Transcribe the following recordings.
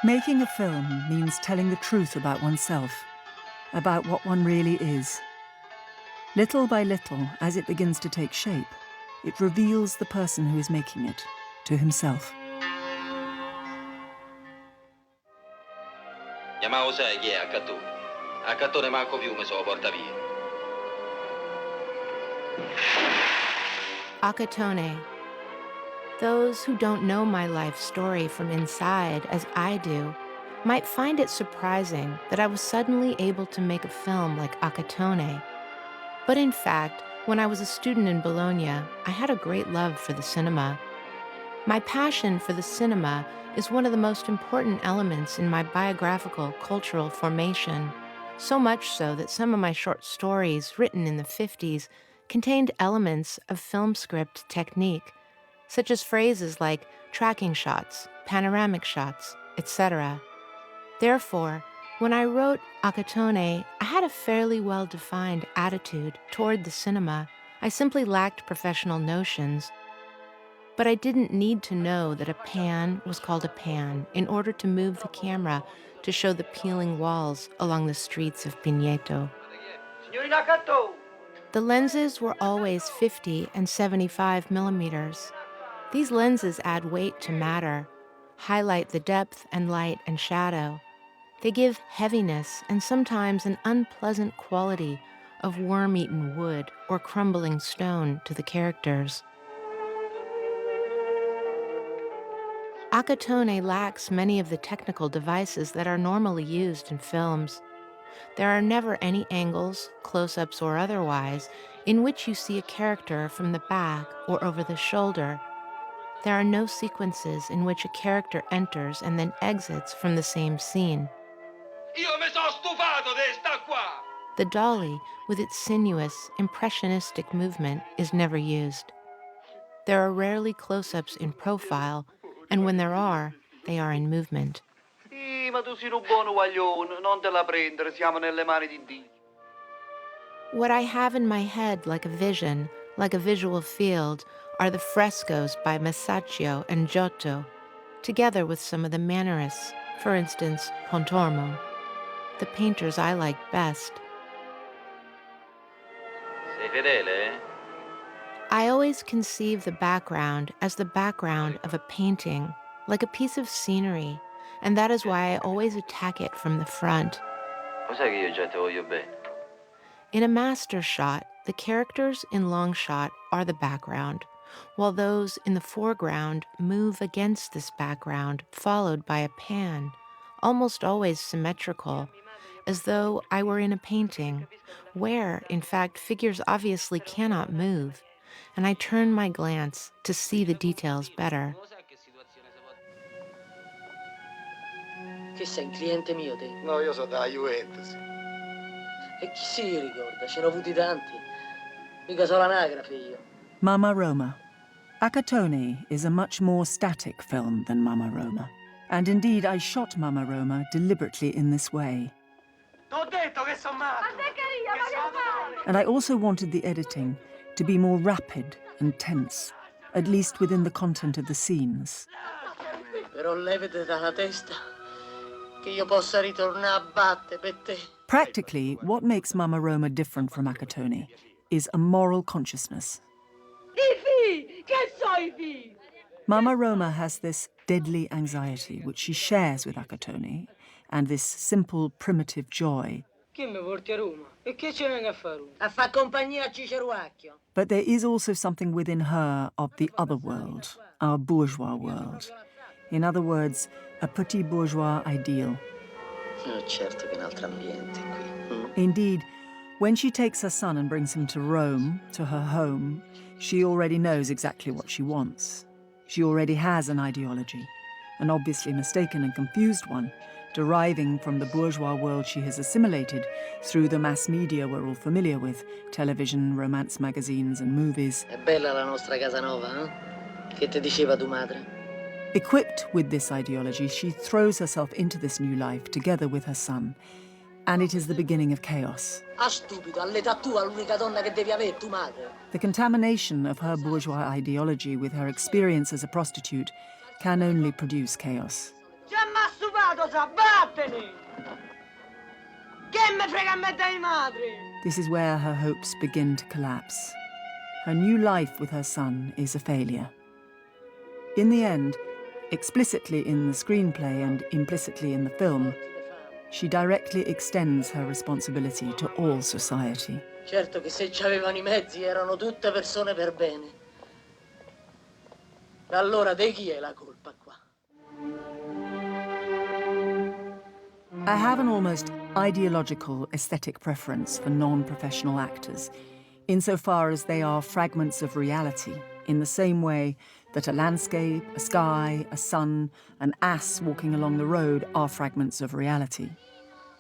Making a film means telling the truth about oneself, about what one really is. Little by little, as it begins to take shape, it reveals the person who is making it to himself. Chiamavo sai chi è a Cattone? A Cattone manco più mi so porta via. Akatone. Those who don't know my life story from inside, as I do, might find it surprising that I was suddenly able to make a film like Akatone. But in fact, when I was a student in Bologna, I had a great love for the cinema. My passion for the cinema is one of the most important elements in my biographical cultural formation, so much so that some of my short stories written in the 50s contained elements of film script technique, such as phrases like tracking shots, panoramic shots, etc. Therefore, when I wrote Akatone, I had a fairly well-defined attitude toward the cinema. I simply lacked professional notions. But I didn't need to know that a pan was called a pan in order to move the camera to show the peeling walls along the streets of Pineto. The lenses were always 50 and 75 millimeters. These lenses add weight to matter, highlight the depth and light and shadow. They give heaviness and sometimes an unpleasant quality of worm-eaten wood or crumbling stone to the characters. Akatone lacks many of the technical devices that are normally used in films. There are never any angles, close-ups or otherwise, in which you see a character from the back or over the shoulder. There are no sequences in which a character enters and then exits from the same scene. The dolly, with its sinuous, impressionistic movement, is never used. There are rarely close-ups in profile, and when there are, they are in movement. What I have in my head like a vision, like a visual field, are the frescoes by Masaccio and Giotto, together with some of the Mannerists, for instance, Pontormo, the painters I like best. Sei fedele, eh? I always conceive the background as the background of a painting, like a piece of scenery, and that is why I always attack it from the front. Lo sai che io già ti voglio bene. In a master shot, the characters in long shot are the background, while those in the foreground move against this background, followed by a pan, almost always symmetrical, as though I were in a painting, where, in fact, figures obviously cannot move, and I turn my glance to see the details better. Che sei un cliente mio, te? No, io so della Juventus. E chi si ricorda? Ce n'ho avuti tanti. Mica solo anagrafe io. Mama Roma. Akatone is a much more static film than Mama Roma. And indeed, I shot Mama Roma deliberately in this way. And I also wanted the editing to be more rapid and tense, at least within the content of the scenes. Però levate dalla testa che io possa ritornare a battere per te. Practically, what makes Mama Roma different from Akatone is a moral consciousness. Mama Roma has this deadly anxiety, which she shares with Akatone, and this simple, primitive joy. Che mi porti a Roma? E che ci vengo a fare? A far compagnia a Ciceruacchio. But there is also something within her of the other world, our bourgeois world. In other words, a petit bourgeois ideal. Oh, certo che è un altro ambiente qui. Indeed, when she takes her son and brings him to Rome, to her home, she already knows exactly what she wants. She already has an ideology, an obviously mistaken and confused one, deriving from the bourgeois world she has assimilated through the mass media we're all familiar with, television, romance magazines and movies. È bella la nostra casa nova, eh? Che te diceva tua madre? Equipped with this ideology, she throws herself into this new life together with her son, and it is the beginning of chaos. Ah, stupido, all'età tua l'unica donna che devi avere tua madre. The contamination of her bourgeois ideology with her experience as a prostitute can only produce chaos. tu sa, vattene! Che me frega a me dei madri? This is where her hopes begin to collapse. Her new life with her son is a failure. In the end, explicitly in the screenplay and implicitly in the film, she directly extends her responsibility to all society. Certo che se c'avevano I mezzi erano tutte persone per bene. Allora di chi è la colpa qua? I have an almost ideological aesthetic preference for non-professional actors, insofar as they are fragments of reality, in the same way that a landscape, a sky, a sun, an ass walking along the road are fragments of reality.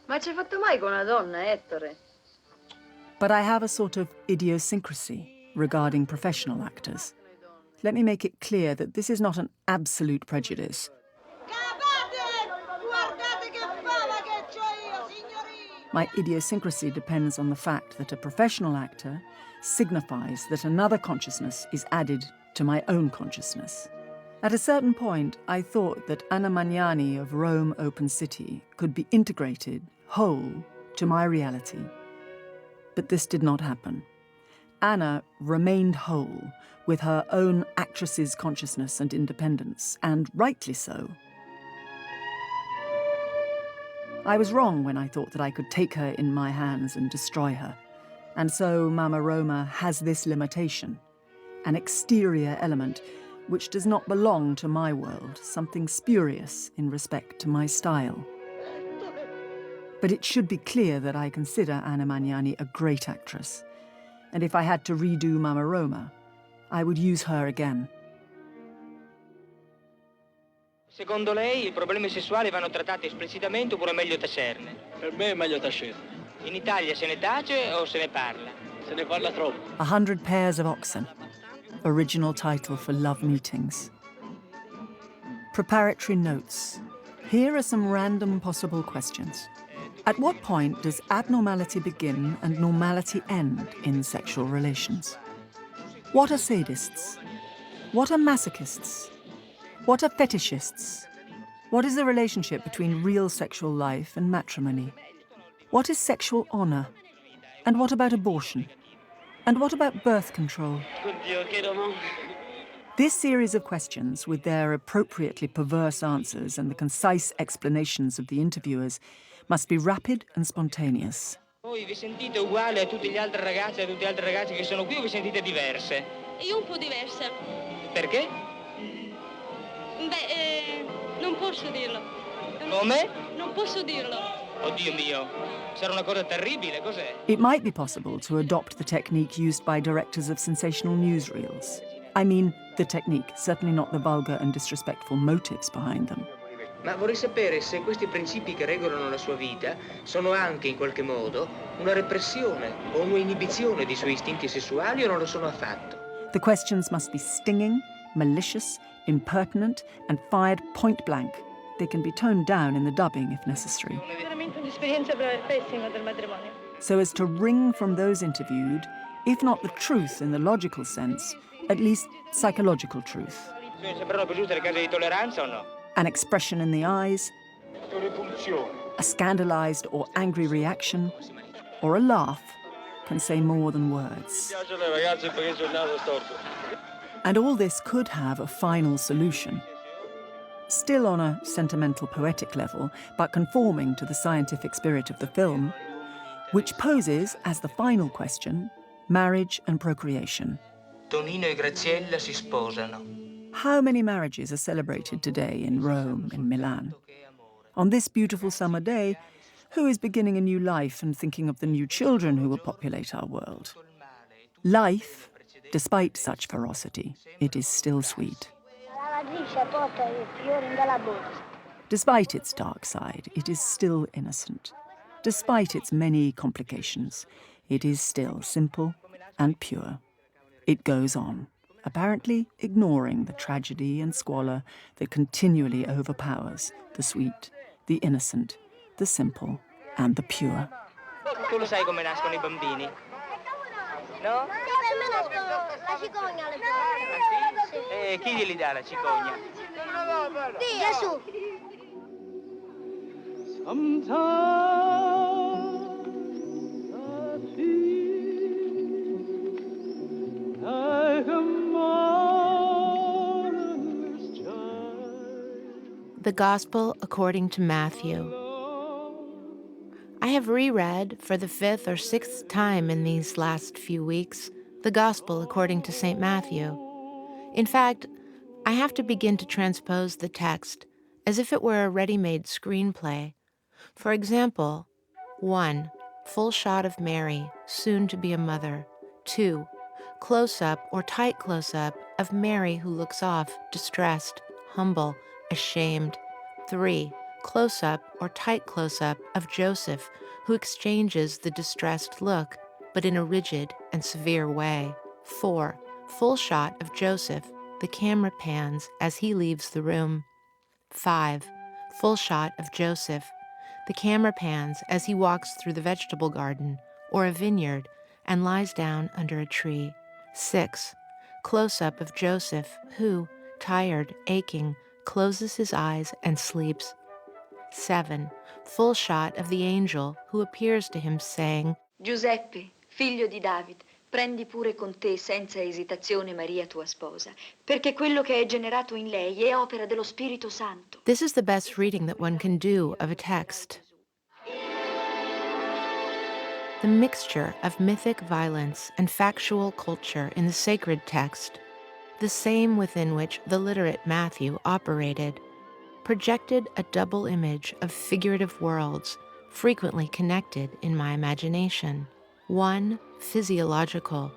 Ma ci hai fatto mai con una donna, Ettore? But I have a sort of idiosyncrasy regarding professional actors. Let me make it clear that this is not an absolute prejudice. My idiosyncrasy depends on the fact that a professional actor signifies that another consciousness is added to my own consciousness. At a certain point, I thought that Anna Magnani of Rome Open City could be integrated, whole, to my reality. But this did not happen. Anna remained whole, with her own actress's consciousness and independence, and rightly so. I was wrong when I thought that I could take her in my hands and destroy her. And so Mama Roma has this limitation, an exterior element which does not belong to my world, something spurious in respect to my style. But it should be clear that I consider Anna Magnani a great actress. And if I had to redo Mama Roma, I would use her again. Secondo lei i problemi sessuali vanno trattati esplicitamente oppure è meglio tacerne? Per me è meglio tacere. In Italia se ne tace o se ne parla? Se ne parla troppo. 100 Pairs of Oxen, original title for Love Meetings. Preparatory notes. Here are some random possible questions. At what point does abnormality begin and normality end in sexual relations? What are sadists? What are masochists? What are fetishists? What is the relationship between real sexual life and matrimony? What is sexual honor? And what about abortion? And what about birth control? This series of questions, with their appropriately perverse answers and the concise explanations of the interviewers, must be rapid and spontaneous. Voi vi sentite uguali a tutti gli altri ragazzi e a tutti gli altri ragazzi che sono qui o vi sentite diverse? Io un po' diversa. Perché? Non posso dirlo. Come? Non posso dirlo. Oddio mio, sarà una cosa terribile, cos'è? It might be possible to adopt the technique used by directors of sensational newsreels. I mean, the technique, certainly not the vulgar and disrespectful motives behind them. Ma vorrei sapere se questi principi che regolano la sua vita sono anche, in qualche modo, una repressione o un'inibizione dei suoi istinti sessuali o non lo sono affatto. The questions must be stinging, malicious, impertinent, and fired point blank. They can be toned down in the dubbing if necessary. Veramente un'esperienza pessima del matrimonio. So as to wring from those interviewed, if not the truth in the logical sense, at least psychological truth. Bisogna saperlo per giusto le case di tolleranza o no? An expression in the eyes, a scandalized or angry reaction, or a laugh can say more than words. And all this could have a final solution. Still on a sentimental poetic level, but conforming to the scientific spirit of the film, which poses, as the final question, marriage and procreation. Tonino e Graziella si sposano. How many marriages are celebrated today in Rome, in Milan? On this beautiful summer day, who is beginning a new life and thinking of the new children who will populate our world? Life, despite such ferocity, it is still sweet. Despite its dark side, it is still innocent. Despite its many complications, it is still simple and pure. It goes on, apparently ignoring the tragedy and squalor that continually overpowers the sweet, the innocent, the simple, and the pure. Tu lo sai come nascono i bambini? No? La cicogna alle Chi glieli dà la cicogna? Gesù. The Gospel according to Matthew. I have reread for the 5th or 6th time in these last few weeks the Gospel according to St. Matthew. In fact, I have to begin to transpose the text as if it were a ready-made screenplay. For example, 1. Full shot of Mary, soon to be a mother. 2. Close-up or tight close-up of Mary who looks off, distressed, humble, ashamed. 3. Close-up or tight close-up of Joseph who exchanges the distressed look, but in a rigid and severe way. 4. Full shot of Joseph. The camera pans as he leaves the room. 5. Full shot of Joseph. The camera pans as he walks through the vegetable garden or a vineyard and lies down under a tree. 6. Close-up of Joseph, who, tired, aching, closes his eyes and sleeps. 7. Full shot of the angel who appears to him saying, Giuseppe, figlio di David, prendi pure con te senza esitazione Maria tua sposa, perché quello che è generato in lei è opera dello Spirito Santo. This is the best reading that one can do of a text. The mixture of mythic violence and factual culture in the sacred text, the same within which the literate Matthew operated, projected a double image of figurative worlds frequently connected in my imagination. One, physiological,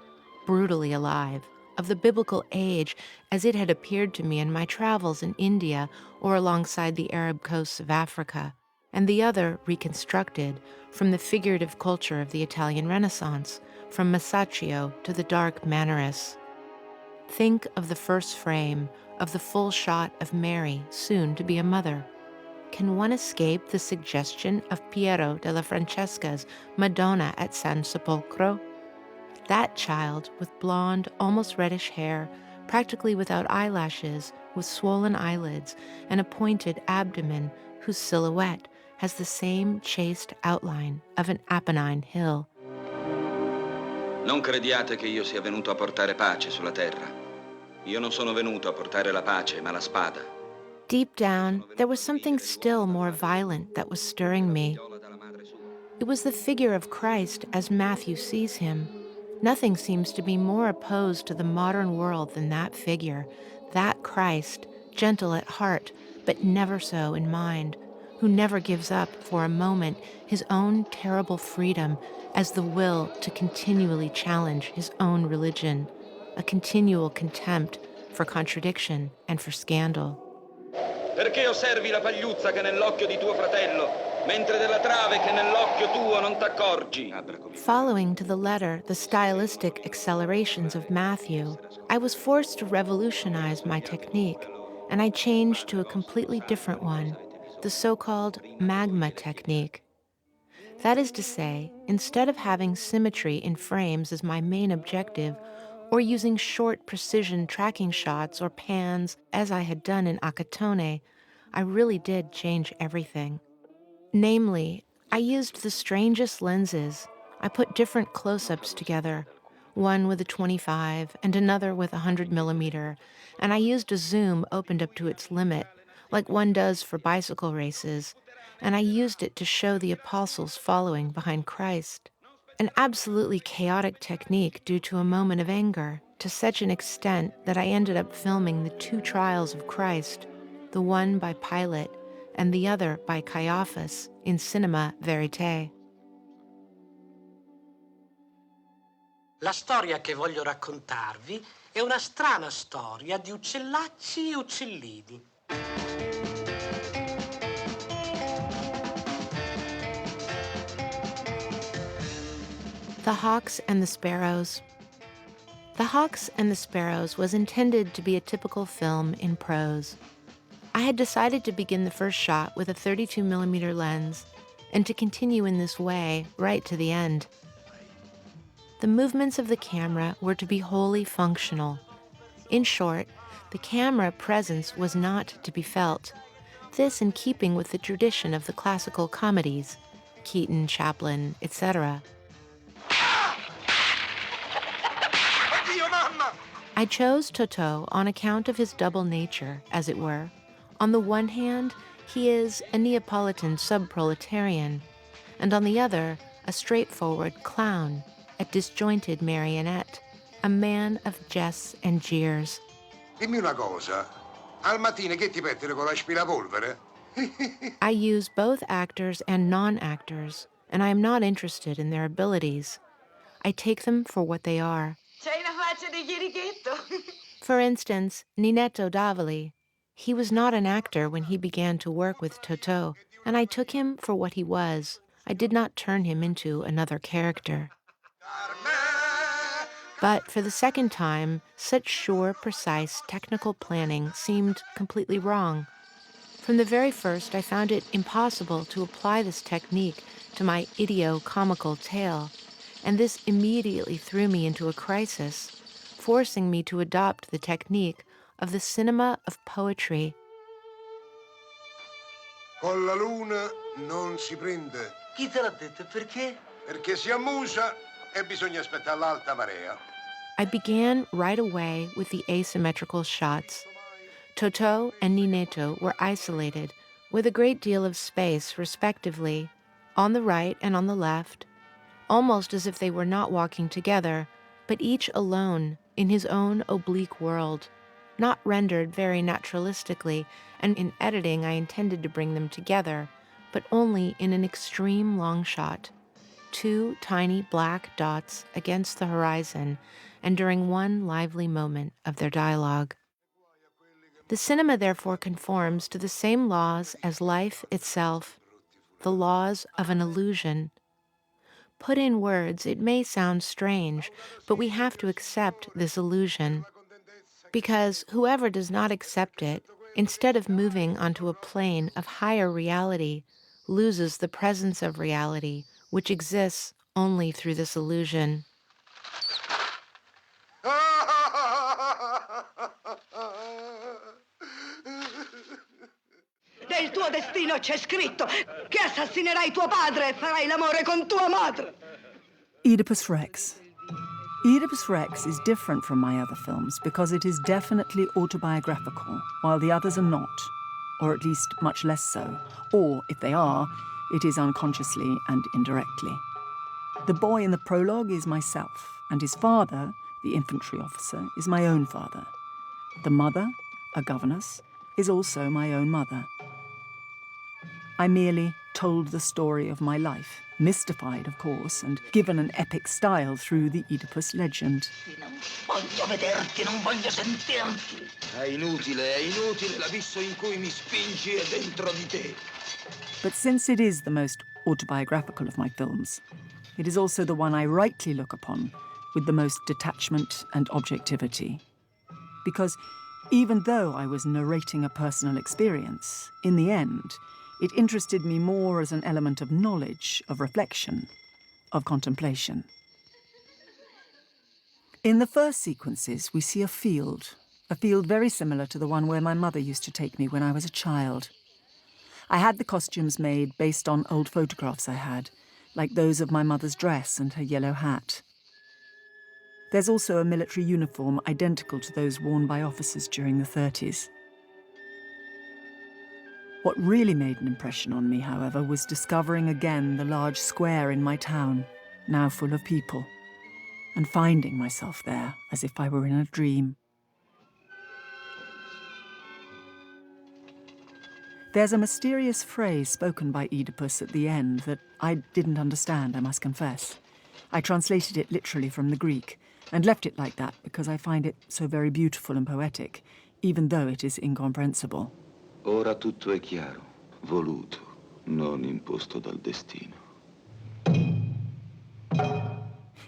brutally alive, of the biblical age as it had appeared to me in my travels in India or alongside the Arab coasts of Africa, and the other reconstructed from the figurative culture of the Italian Renaissance, from Masaccio to the dark Mannerists. Think of the first frame of the full shot of Mary, soon to be a mother. Can one escape the suggestion of Piero della Francesca's Madonna at San Sepolcro? That child with blonde, almost reddish hair, practically without eyelashes, with swollen eyelids and a pointed abdomen, whose silhouette has the same chaste outline of an Apennine hill. Non crediate che io sia venuto a portare pace sulla terra. Io non sono venuto a portare la pace, ma la spada. Deep down, there was something still more violent that was stirring me. It was the figure of Christ as Matthew sees him. Nothing seems to be more opposed to the modern world than that figure, that Christ, gentle at heart, but never so in mind, who never gives up for a moment his own terrible freedom as the will to continually challenge his own religion, a continual contempt for contradiction and for scandal. Perché osservi la pagliuzza che è nell'occhio di tuo fratello, mentre della trave che è nell'occhio tuo non t'accorgi? Following to the letter the stylistic accelerations of Matthew, I was forced to revolutionize my technique, and I changed to a completely different one, the so-called magma technique. That is to say, instead of having symmetry in frames as my main objective, or using short precision tracking shots or pans as I had done in Acatone, I really did change everything. Namely, I used the strangest lenses. I put different close-ups together, one with a 25 and another with a 100 millimeter, and I used a zoom opened up to its limit, like one does for bicycle races, and I used it to show the apostles following behind Christ. An absolutely chaotic technique due to a moment of anger, to such an extent that I ended up filming the two trials of Christ, the one by Pilate and the other by Caiaphas in cinema verité. La storia che voglio raccontarvi è una strana storia di uccellacci e uccellini. The Hawks and the Sparrows. The Hawks and the Sparrows was intended to be a typical film in prose. I had decided to begin the first shot with a 32 millimeter lens and to continue in this way right to the end. The movements of the camera were to be wholly functional. In short, the camera presence was not to be felt. this in keeping with the tradition of the classical comedies, Keaton, Chaplin, etc. I chose Toto on account of his double nature, as it were. On the one hand, he is a Neapolitan sub-proletarian, and on the other, a straightforward clown, a disjointed marionette, a man of jests and jeers. Dimmi una cosa, al mattino che ti pettine con l'aspirapolvere? I use both actors and non-actors, and I am not interested in their abilities. I take them for what they are. C'hai una faccia di chirichetto. For instance, Ninetto Davoli. He was not an actor when he began to work with Totò, and I took him for what he was. I did not turn him into another character. But for the second time, such sure, precise, technical planning seemed completely wrong. From the very first, I found it impossible to apply this technique to my idio-comical tale, and this immediately threw me into a crisis, forcing me to adopt the technique of the cinema of poetry. Con la luna non si prende. Chi te l'ha detto e perché? Perché si ammusa e bisogna aspettare l'alta marea. I began right away with the asymmetrical shots. Totò and Ninetto were isolated, with a great deal of space, respectively, on the right and on the left, almost as if they were not walking together, but each alone in his own oblique world, not rendered very naturalistically, and in editing I intended to bring them together, but only in an extreme long shot, 2 tiny black dots against the horizon, and during one lively moment of their dialogue. The cinema therefore conforms to the same laws as life itself, the laws of an illusion. Put in words, it may sound strange, but we have to accept this illusion, because whoever does not accept it, instead of moving onto a plane of higher reality, loses the presence of reality, which exists only through this illusion. Nel tuo destino c'è scritto che assassinerai tuo padre e farai l'amore con tua madre. Oedipus Rex. Oedipus Rex is different from my other films because it is definitely autobiographical, while the others are not, or at least much less so, or, if they are, it is unconsciously and indirectly. The boy in the prologue is myself, and his father, the infantry officer, is my own father. The mother, a governess, is also my own mother. I merely told the story of my life, mystified, of course, and given an epic style through the Oedipus legend. Non voglio vederti, non voglio sentirti. È inutile, l'abisso in cui mi spingi è dentro di te. But since it is the most autobiographical of my films, it is also the one I rightly look upon with the most detachment and objectivity. Because even though I was narrating a personal experience, in the end, it interested me more as an element of knowledge, of reflection, of contemplation. In the first sequences, we see a field very similar to the one where my mother used to take me when I was a child. I had the costumes made based on old photographs I had, like those of my mother's dress and her yellow hat. There's also a military uniform identical to those worn by officers during the 30s. What really made an impression on me, however, was discovering again the large square in my town, now full of people, and finding myself there as if I were in a dream. There's a mysterious phrase spoken by Oedipus at the end that I didn't understand, I must confess. I translated it literally from the Greek and left it like that because I find it so very beautiful and poetic, even though it is incomprehensible. Ora tutto è chiaro, voluto, non imposto dal destino.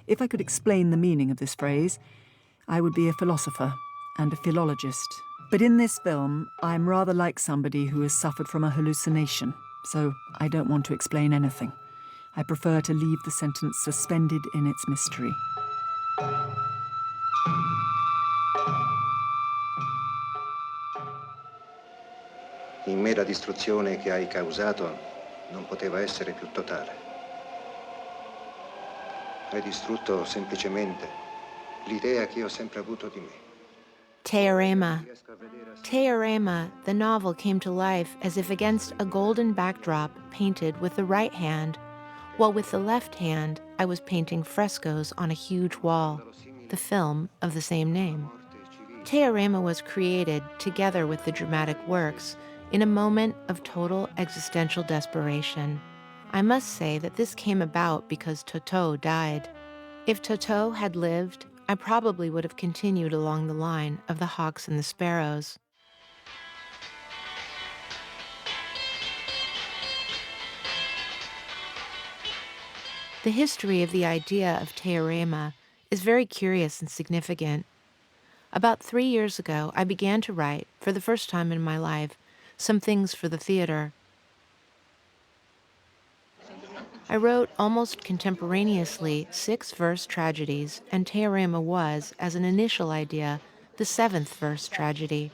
If I could explain the meaning of this phrase, I would be a philosopher and a philologist. But in this film, I'm rather like somebody who has suffered from a hallucination, so I don't want to explain anything. I prefer to leave the sentence suspended in its mystery. in me la distruzione che hai causato non poteva essere più totale. Hai distrutto semplicemente l'idea che io ho sempre avuto di me. Teorema. Teorema, the novel, came to life as if against a golden backdrop painted with the right hand, while with the left hand I was painting frescoes on a huge wall, the film of the same name. Teorema was created, together with the dramatic works, in a moment of total existential desperation. I must say that this came about because Totò died. If Totò had lived, I probably would have continued along the line of the hawks and the sparrows. The history of the idea of teorema is very curious and significant. About 3 years ago, I began to write, for the first time in my life, some things for the theater. I wrote almost contemporaneously 6 verse tragedies, and Teorema was, as an initial idea, the 7th verse tragedy.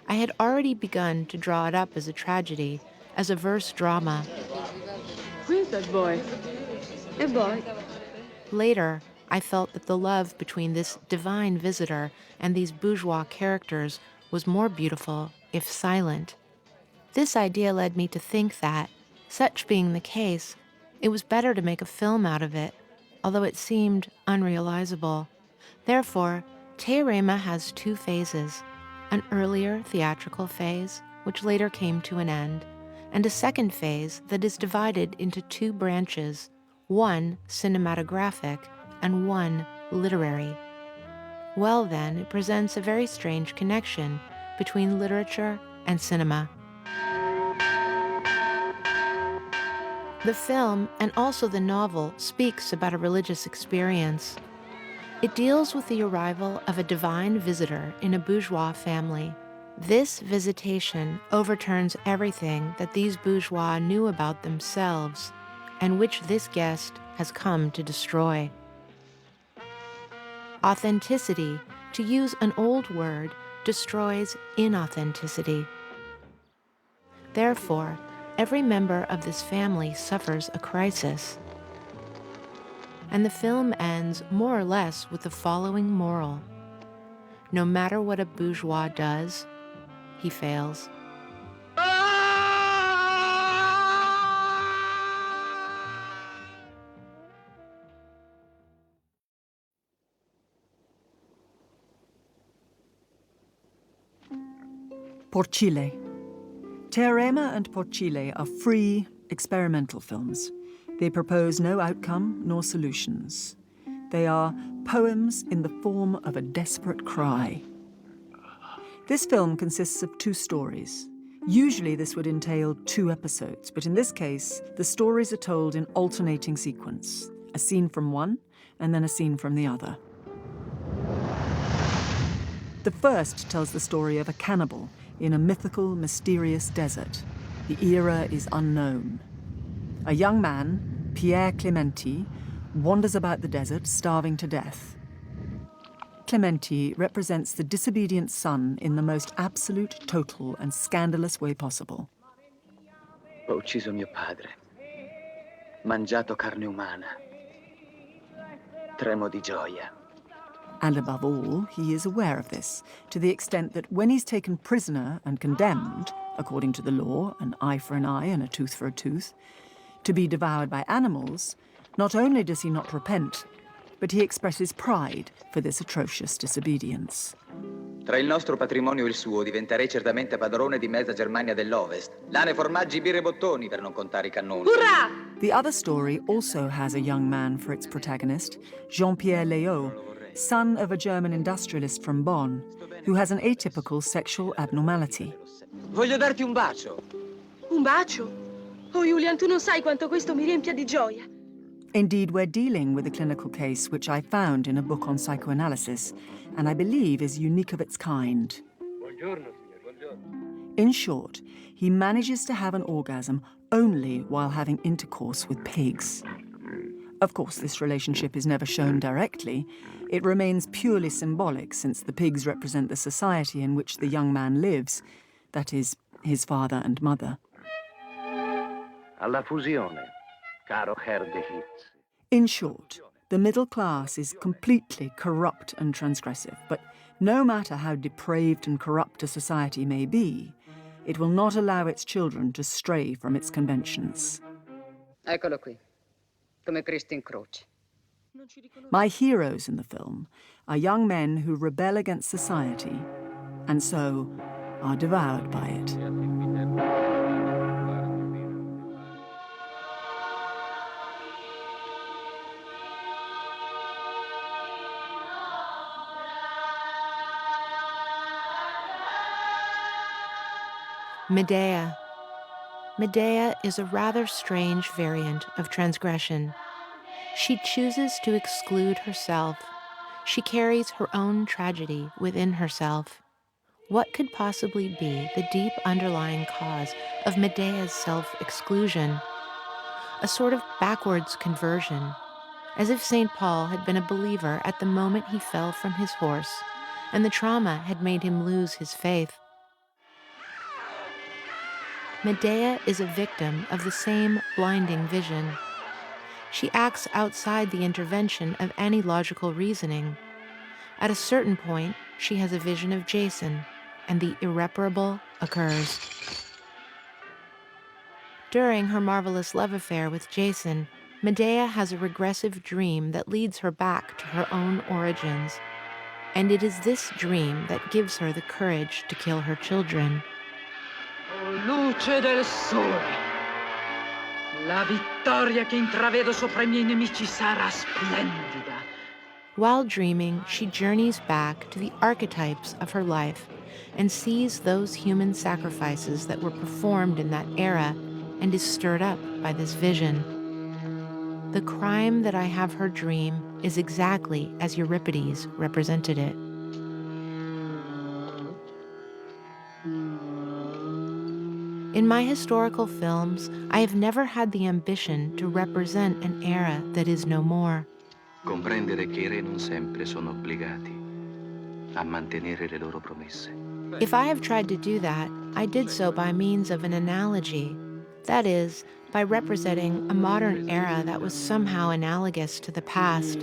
I had already begun to draw it up as a tragedy, as a verse drama. Who is that boy? A boy. Later, I felt that the love between this divine visitor and these bourgeois characters was more beautiful, if silent. This idea led me to think that, such being the case, it was better to make a film out of it, although it seemed unrealizable. Therefore, Teorema has 2 phases, an earlier theatrical phase, which later came to an end, and a second phase that is divided into 2 branches, one cinematographic and one literary. Well then, it presents a very strange connection between literature and cinema. The film, and also the novel, speaks about a religious experience. It deals with the arrival of a divine visitor in a bourgeois family. This visitation overturns everything that these bourgeois knew about themselves, and which this guest has come to destroy. Authenticity, to use an old word, destroys inauthenticity. Therefore, every member of this family suffers a crisis. And the film ends more or less with the following moral. No matter what a bourgeois does, he fails. Porcile. Teorema and Porcile are free, experimental films. They propose no outcome nor solutions. They are poems in the form of a desperate cry. This film consists of 2 stories. Usually this would entail 2 episodes, but in this case, the stories are told in alternating sequence, a scene from one and then a scene from the other. The first tells the story of a cannibal in a mythical, mysterious desert. The era is unknown. A young man, Pier Clementi, wanders about the desert, starving to death. Clementi represents the disobedient son in the most absolute, total, and scandalous way possible. Ho ucciso mio padre. Mangiato carne umana. Tremo di gioia. And above all, he is aware of this, to the extent that when he's taken prisoner and condemned, according to the law, an eye for an eye and a tooth for a tooth, to be devoured by animals, not only does he not repent, but he expresses pride for this atrocious disobedience. Tra il nostro patrimonio e il suo diventerei certamente padrone di mezza Germania dell'Ovest. Lane, formaggi, birre e bottoni, per non contare I cannoni. Hurrah! The other story also has a young man for its protagonist, Jean-Pierre Léaud, son of a German industrialist from Bonn, who has an atypical sexual abnormality. Voglio darti un bacio. Un bacio? Oh, Julian, tu non sai quanto questo mi riempia di gioia. Indeed, we're dealing with a clinical case which I found in a book on psychoanalysis, and I believe is unique of its kind. In short, he manages to have an orgasm only while having intercourse with pigs. Of course, this relationship is never shown directly. It remains purely symbolic, since the pigs represent the society in which the young man lives, that is, his father and mother. Alla fusione, caro Herr de Hitz. In short, the middle class is completely corrupt and transgressive, but no matter how depraved and corrupt a society may be, it will not allow its children to stray from its conventions. Eccolo qui, come Cristo in croce. My heroes in the film are young men who rebel against society and so are devoured by it. Medea. Medea is a rather strange variant of transgression. She chooses to exclude herself. She carries her own tragedy within herself. What could possibly be the deep underlying cause of Medea's self-exclusion? A sort of backwards conversion, as if St. Paul had been a believer at the moment he fell from his horse, and the trauma had made him lose his faith. Medea is a victim of the same blinding vision. She acts outside the intervention of any logical reasoning. At a certain point, she has a vision of Jason, and the irreparable occurs. During her marvelous love affair with Jason, Medea has a regressive dream that leads her back to her own origins. And it is this dream that gives her the courage to kill her children. O luce del sole, la vittoria che intravedo sopra I miei nemici sarà splendida. While dreaming, she journeys back to the archetypes of her life and sees those human sacrifices that were performed in that era and is stirred up by this vision. The crime that I have her dream is exactly as Euripides represented it. In my historical films, I have never had the ambition to represent an era that is no more. Comprendere che I re non sempre sono obbligati a mantenere le loro promesse. If I have tried to do that, I did so by means of an analogy. That is, by representing a modern era that was somehow analogous to the past.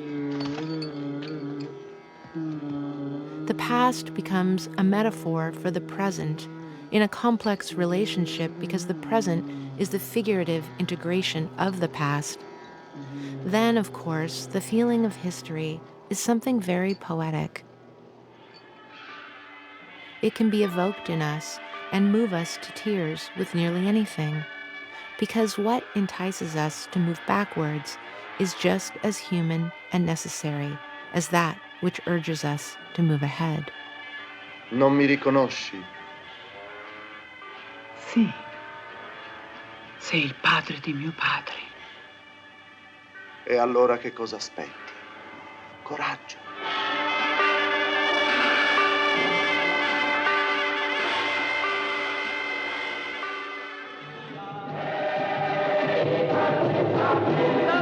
The past becomes a metaphor for the present, in a complex relationship because the present is the figurative integration of the past. Then, of course, the feeling of history is something very poetic. It can be evoked in us and move us to tears with nearly anything, because what entices us to move backwards is just as human and necessary as that which urges us to move ahead. Non mi riconosci? Sì, sei il padre di mio padre. E allora che cosa aspetti? Coraggio. La